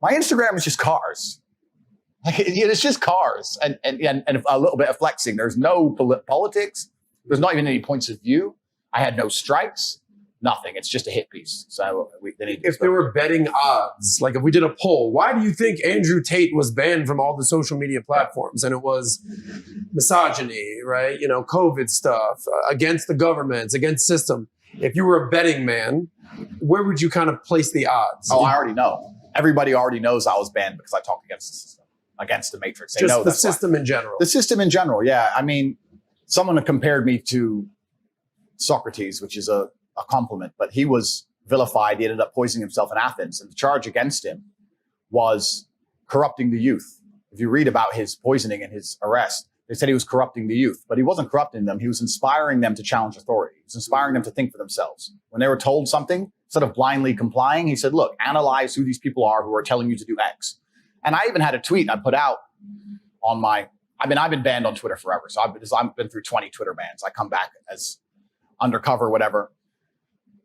My Instagram is just cars. Like, it's just cars and a little bit of flexing. There's no politics. There's not even any points of view. I had no strikes, nothing. It's just a hit piece. So if there were betting odds, like if we did a poll, why do you think Andrew Tate was banned from all the social media platforms? And it was misogyny, right? You know, COVID stuff, against the government, against system. If you were a betting man, where would you kind of place the odds? Oh, I already know. Everybody already knows I was banned because I talked against the system, against the Matrix. They know the system in general. The system in general, yeah. I mean, someone compared me to Socrates, which is a compliment, but he was vilified. He ended up poisoning himself in Athens, and the charge against him was corrupting the youth. If you read about his poisoning and his arrest, they said he was corrupting the youth, but he wasn't corrupting them. He was inspiring them to challenge authority. He was inspiring them to think for themselves. When they were told something, instead of blindly complying, he said, look, analyze who these people are who are telling you to do X. And I even had a tweet I put out on my, I've been banned on Twitter forever. So I've been through 20 Twitter bans. I come back as undercover, whatever.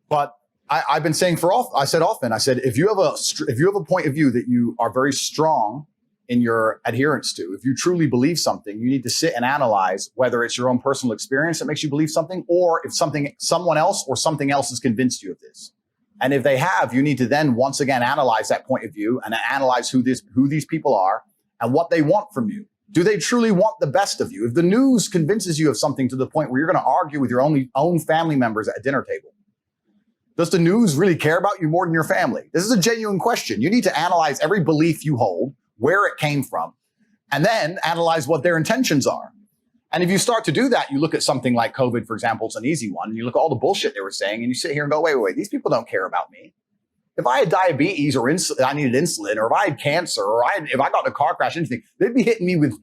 But I've been saying I said, if you have a point of view that you are very strong in your adherence to, if you truly believe something, you need to sit and analyze whether it's your own personal experience that makes you believe something, or if someone else or something else has convinced you of this. And if they have, you need to then once again analyze that point of view and analyze who these people are and what they want from you. Do they truly want the best of you? If the news convinces you of something to the point where you're going to argue with your own family members at a dinner table, does the news really care about you more than your family? This is a genuine question. You need to analyze every belief you hold, where it came from, and then analyze what their intentions are. And if you start to do that, you look at something like COVID, for example, it's an easy one. And you look at all the bullshit they were saying and you sit here and go, wait, these people don't care about me. If I had diabetes or I needed insulin, or if I had cancer, or if I got in a car crash, anything, they'd be hitting me with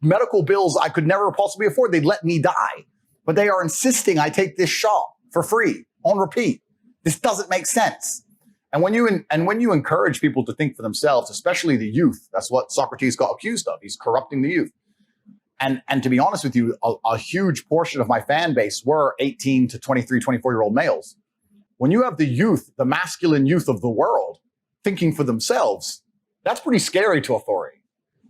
medical bills I could never possibly afford. They'd let me die. But they are insisting I take this shot for free on repeat. This doesn't make sense. And when you encourage people to think for themselves, especially the youth, that's what Socrates got accused of. He's corrupting the youth. And to be honest with you, a huge portion of my fan base were 18 to 23, 24-year-old males. When you have the youth, the masculine youth of the world, thinking for themselves, that's pretty scary to authority.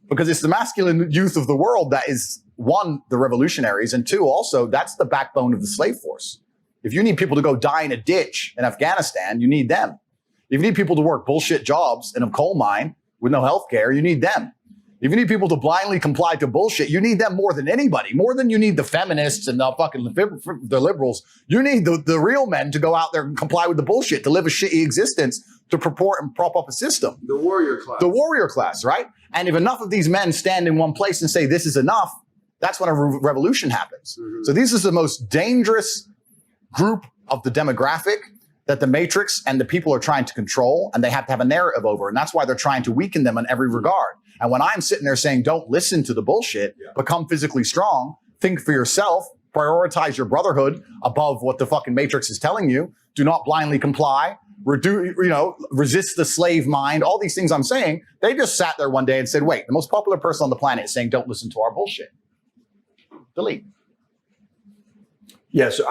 Because it's the masculine youth of the world that is, one, the revolutionaries, and two, also, that's the backbone of the slave force. If you need people to go die in a ditch in Afghanistan, you need them. If you need people to work bullshit jobs in a coal mine with no health care, you need them. If you need people to blindly comply to bullshit, you need them more than anybody, more than you need the feminists and the liberals. You need the real men to go out there and comply with the bullshit, to live a shitty existence, to purport and prop up a system. The warrior class. The warrior class, right? And if enough of these men stand in one place and say, this is enough, that's when a revolution happens. Mm-hmm. So this is the most dangerous group of the demographic that the Matrix and the people are trying to control, and they have to have a narrative over. And that's why they're trying to weaken them in every regard. And when I'm sitting there saying, don't listen to the bullshit, become physically strong, think for yourself, prioritize your brotherhood above what the fucking Matrix is telling you, do not blindly comply, resist the slave mind, all these things I'm saying, they just sat there one day and said, wait, the most popular person on the planet is saying, don't listen to our bullshit. Delete. Yeah, so